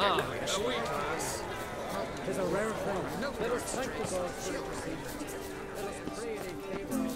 Ah, sweet class. Tis a rare thing. Let us thank the gods for the procedure. Let us pray they favor us.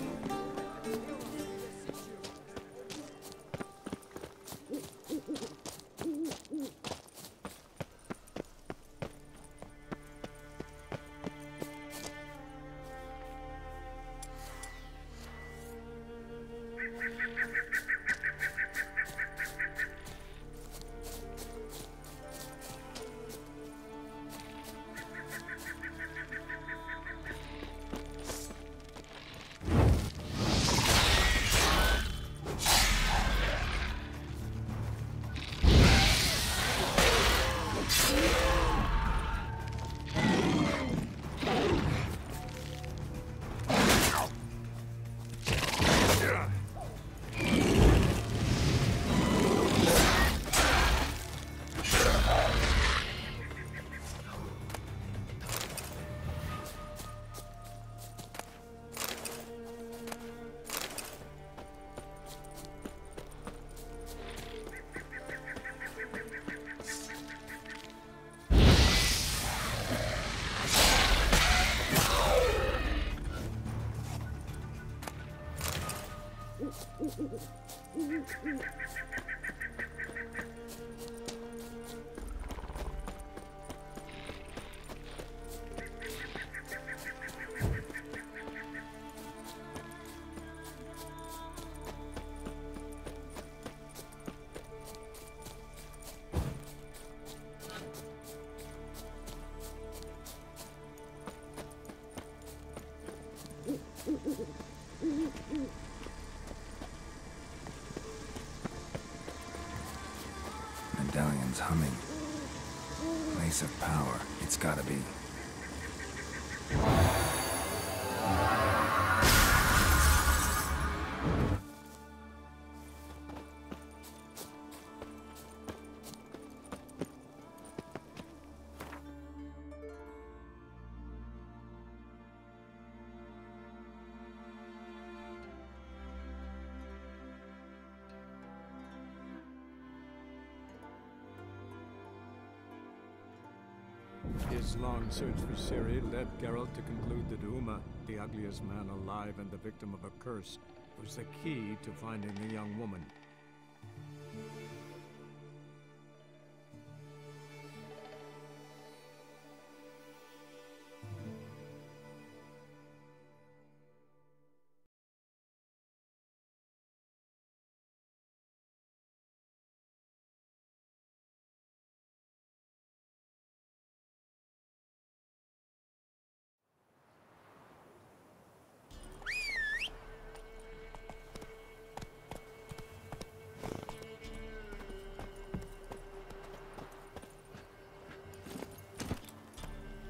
Medallion's humming. Place of power. It's gotta be. His long search for Ciri led Geralt to conclude that Uma, the ugliest man alive and the victim of a curse, was the key to finding the young woman.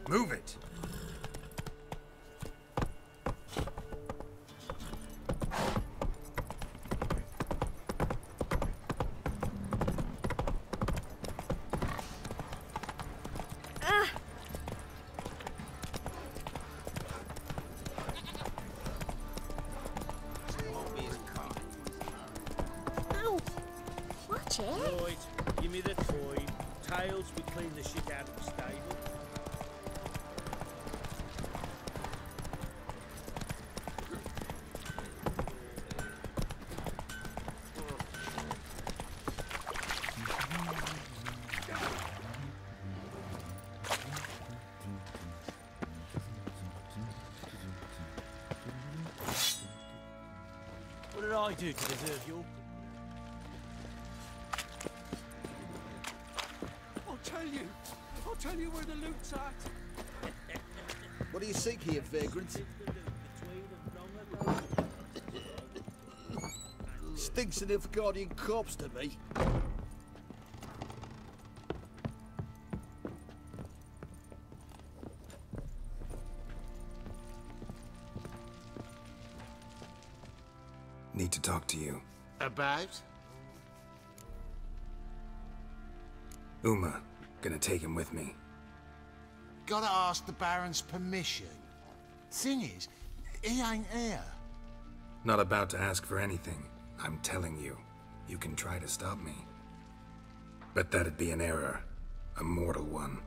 Move it! Ow! Watch it! Right, give me the toy. Tails, we clean the shit out of the stable. What did I do to deserve your... I'll tell you where the loot's at. What What do you seek here, vagrant? Stinks an Nilfgaardian corpse to me. Need to talk to you. About? Uma, gonna take him with me. Gotta ask the Baron's permission. Thing is, he ain't here. Not about to ask for anything. I'm telling you. You can try to stop me. But that'd be an error. A mortal one.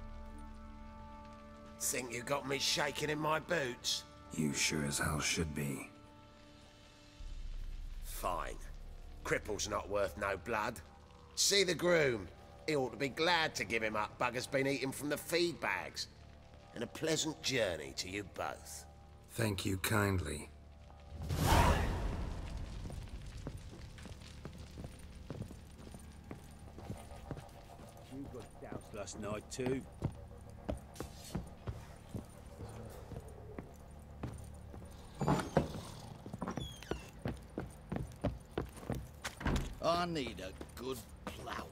Think you got me shaking in my boots? You sure as hell should be. Fine. Cripple's not worth no blood. See the groom. He ought to be glad to give him up. Bugger's been eating from the feed bags. And a pleasant journey to you both. Thank you kindly. You got doused last night too. I need a good plough.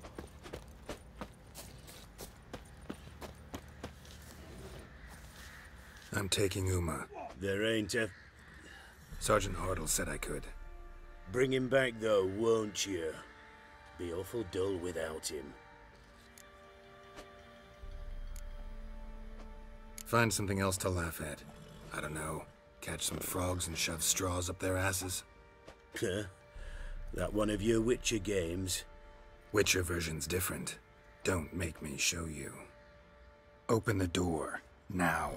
I'm taking Uma. There ain't a... Sergeant Hartle said I could. Bring him back though, won't you? Be awful dull without him. Find something else to laugh at. I don't know. Catch some frogs and shove straws up their asses. Huh? That one of your Witcher games? Witcher version's different. Don't make me show you. Open the door. Now.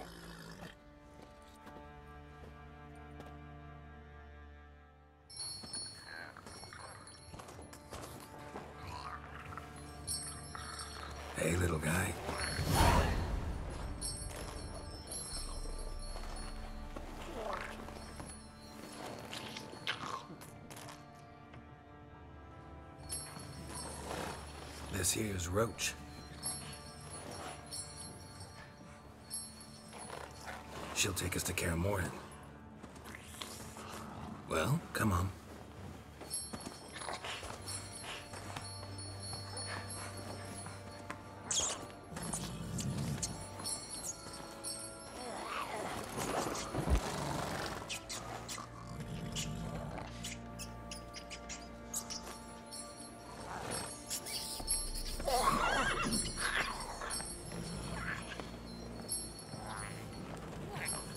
Hey, little guy. This here's Roach. She'll take us to Kaer Morhen. Well, come on.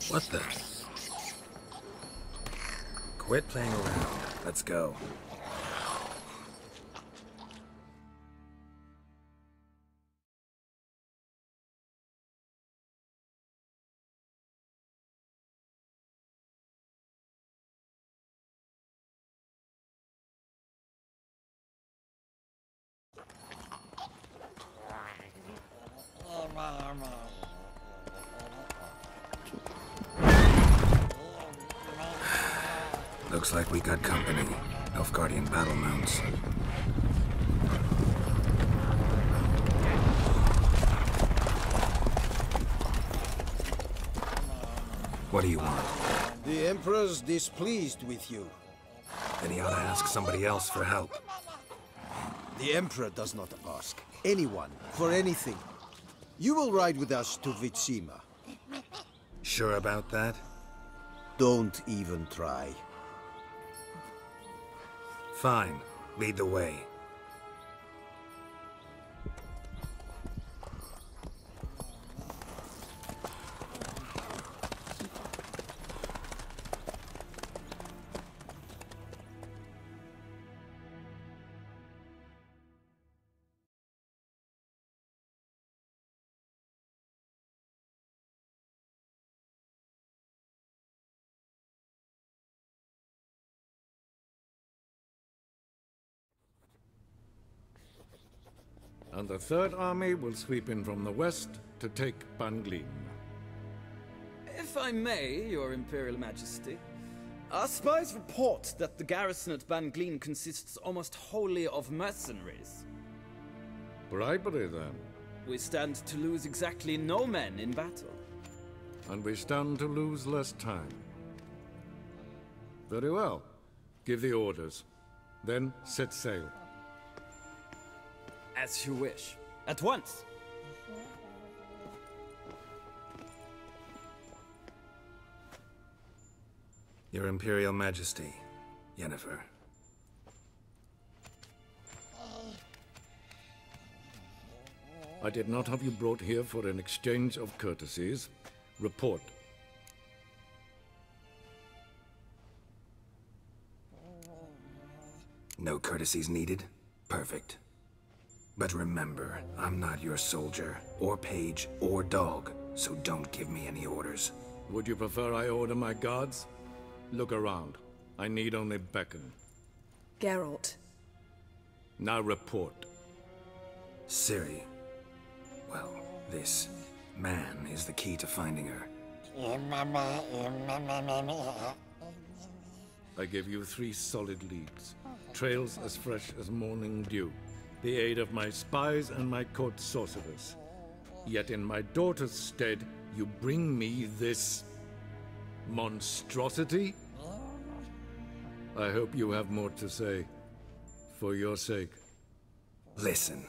What the? Quit playing around. Let's go. Looks like we got company. Nilfgaardian battle mounts. What do you want? The Emperor's displeased with you. Then he ought to ask somebody else for help. The Emperor does not ask anyone for anything. You will ride with us to Vitsima. Sure about that? Don't even try. Fine. Lead the way. And the Third Army will sweep in from the west to take Banglin. If I may, Your Imperial Majesty, our spies report that the garrison at Banglin consists almost wholly of mercenaries. Bribery, then. We stand to lose exactly no men in battle. and we stand to lose less time. Very well. Give the orders. Then set sail. As you wish. At once! Your Imperial Majesty, Yennefer. I did not have you brought here for an exchange of courtesies. Report. No courtesies needed? Perfect. But remember, I'm not your soldier, or page, or dog, so don't give me any orders. Would you prefer I order my guards? Look around. I need only beckon. Geralt. Now report. Ciri. Well, this man is the key to finding her. I give you 3 solid leads. Trails as fresh as morning dew. The aid of my spies and my court sorcerers. Yet in my daughter's stead, you bring me this monstrosity? I hope you have more to say. For your sake. Listen,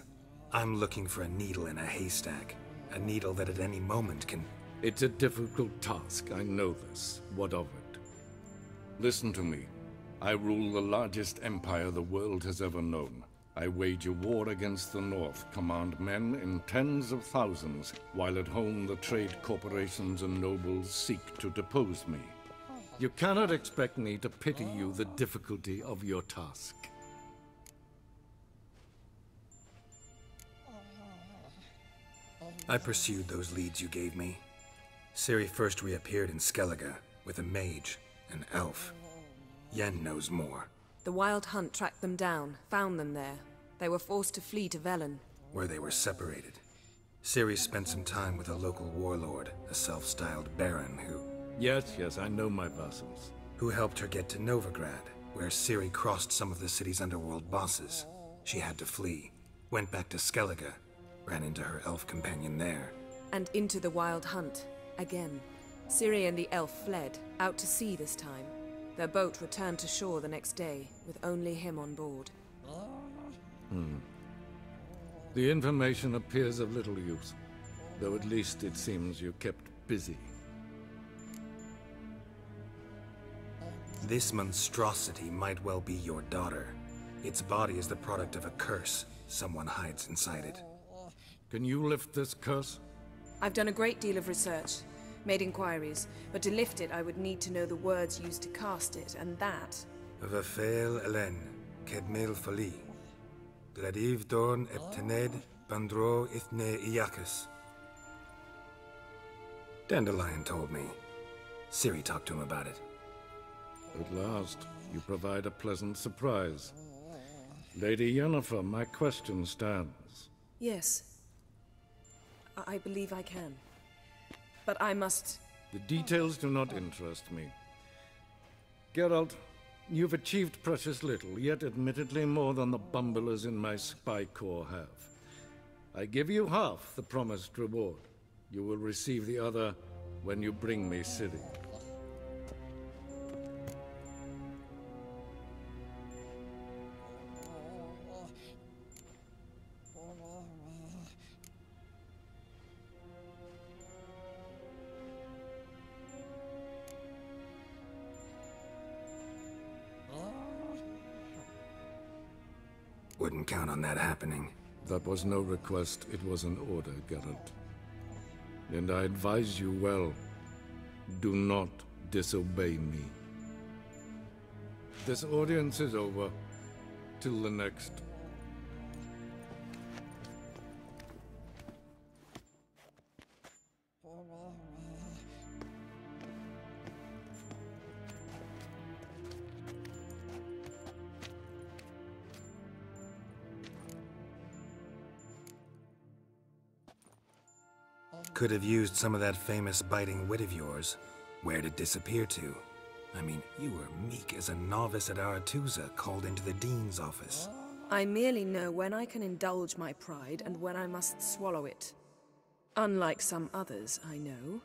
I'm looking for a needle in a haystack. A needle that at any moment can... It's a difficult task, I know this. What of it? Listen to me. I rule the largest empire the world has ever known. I wage a war against the North, command men in tens of thousands, while at home the trade corporations and nobles seek to depose me. You cannot expect me to pity you the difficulty of your task. I pursued those leads you gave me. Ciri first reappeared in Skellige with a mage, an elf. Yen knows more. The Wild Hunt tracked them down, found them there. They were forced to flee to Velen, where they were separated. Ciri spent some time with a local warlord, a self-styled baron who... Yes, I know my vassals. Who helped her get to Novigrad, where Ciri crossed some of the city's underworld bosses. She had to flee, went back to Skellige, ran into her elf companion there. and into the Wild Hunt, again. Ciri and the elf fled, out to sea this time. Their boat returned to shore the next day, with only him on board. The information appears of little use, though at least it seems you kept busy. This monstrosity might well be your daughter. Its body is the product of a curse. Someone hides inside it. Can you lift this curse? I've done a great deal of research, made inquiries, but to lift it I would need to know the words used to cast it, and that... Vafel Elen, Kedmel Fali. Gladiv Dorn Eptened Bandro Ithne Iacus. Dandelion told me. Ciri talked to him about it. At last, you provide a pleasant surprise. Lady Yennefer, my question stands. Yes. I believe I can. But I must... The details do not interest me. Geralt, you've achieved precious little, yet admittedly more than the bumblers in my spy corps have. I give you half the promised reward. You will receive the other when you bring me Ciri. Wouldn't count on that happening. That was no request, it was an order, Geralt. And I advise you well, do not disobey me. This audience is over. Till the next. Could have used some of that famous biting wit of yours. Where'd it disappear to? I mean, you were meek as a novice at Aretusa called into the Dean's office. I merely know when I can indulge my pride and when I must swallow it. Unlike some others, I know.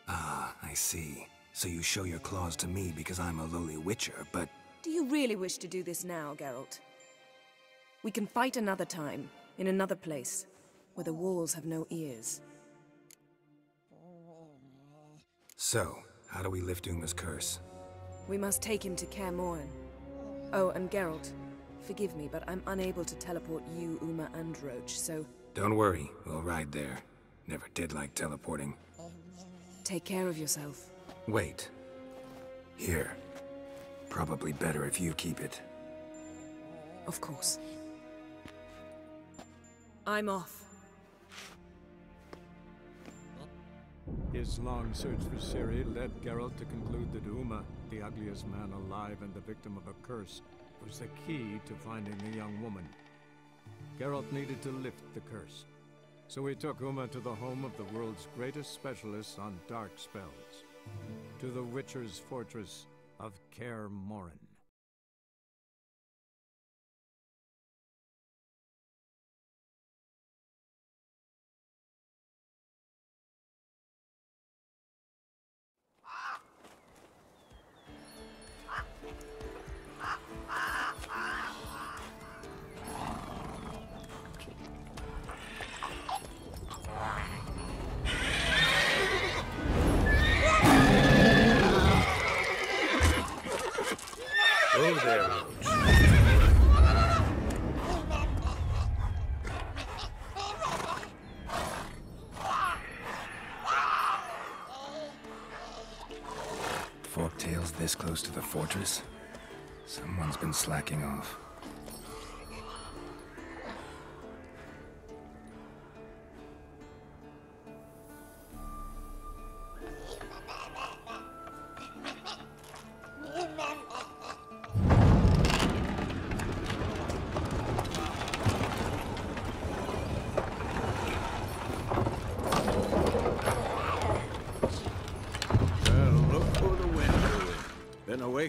Ah, I see. So you show your claws to me because I'm a lowly witcher, but... Do you really wish to do this now, Geralt? We can fight another time, in another place, where the walls have no ears. So, how do we lift Uma's curse? We must take him to Kaer Morhen. Oh, and Geralt, forgive me, but I'm unable to teleport you, Uma, and Roach, so... Don't worry, we'll ride there. Never did like teleporting. Take care of yourself. Wait. Here. Probably better if you keep it. Of course. I'm off. His long search for Ciri led Geralt to conclude that Uma, the ugliest man alive and the victim of a curse, was the key to finding the young woman. Geralt needed to lift the curse, so he took Uma to the home of the world's greatest specialists on dark spells, to the Witcher's fortress of Kaer Morhen. Oh, there, Forktail's this close to the fortress? Someone's been slacking off.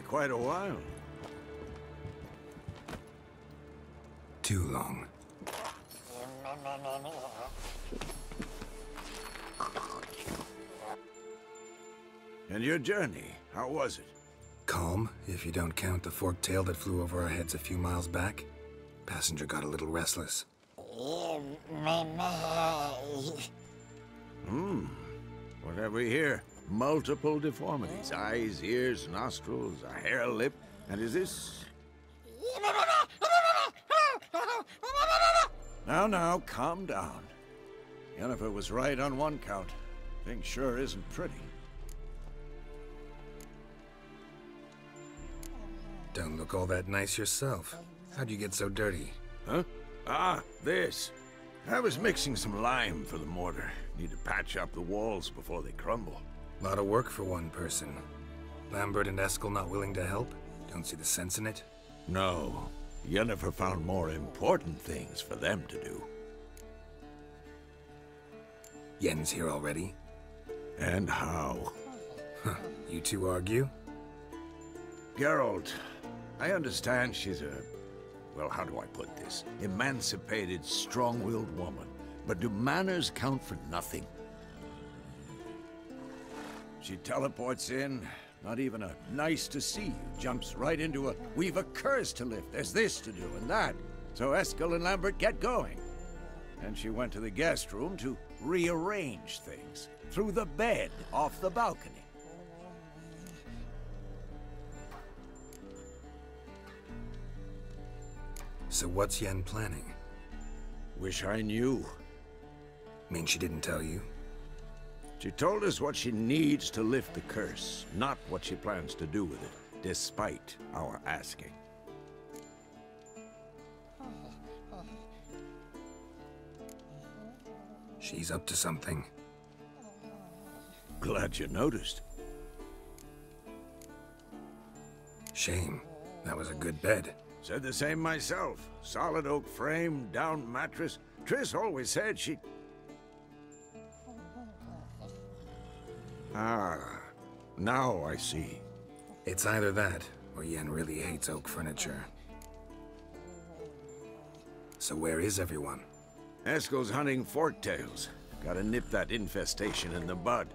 Quite a while. Too long. And your journey, how was it? Calm, if you don't count the forktail that flew over our heads a few miles back. Passenger got a little restless. What have we here? Multiple deformities. Eyes, ears, nostrils, a hair lip. And is this... Now, calm down. Yennefer was right on one count. Thing sure isn't pretty. Don't look all that nice yourself. How'd you get so dirty? Huh? Ah, this. I was mixing some lime for the mortar. Need to patch up the walls before they crumble. Lot of work for one person. Lambert and Eskel not willing to help? Don't see the sense in it? No. Yennefer found more important things for them to do. Yen's here already? And how? Huh. You two argue? Geralt, I understand she's a... well, how do I put this? Emancipated, strong-willed woman. But do manners count for nothing? She teleports in, not even a nice to see you, jumps right into a, we've a curse to lift, there's this to do and that. So Eskel and Lambert get going. And she went to the guest room to rearrange things, through the bed, off the balcony. So what's Yen planning? Wish I knew. Mean she didn't tell you? She told us what she needs to lift the curse, not what she plans to do with it, despite our asking. She's up to something. Glad you noticed. Shame. That was a good bed. Said the same myself. Solid oak frame, down mattress. Triss always said she... Ah, now I see. It's either that, or Yen really hates oak furniture. So where is everyone? Eskel's hunting forktails. Gotta nip that infestation in the bud.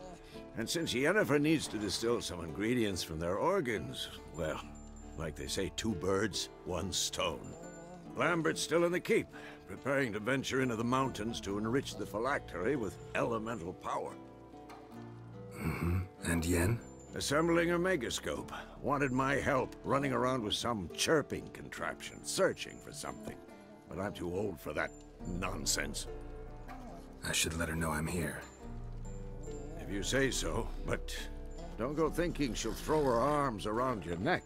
And since Yennefer needs to distill some ingredients from their organs, well, like they say, 2 birds, 1 stone. Lambert's still in the keep, preparing to venture into the mountains to enrich the phylactery with elemental power. And Yen? Assembling a megascope. Wanted my help running around with some chirping contraption, searching for something. But I'm too old for that nonsense. I should let her know I'm here. If you say so, but don't go thinking she'll throw her arms around your neck.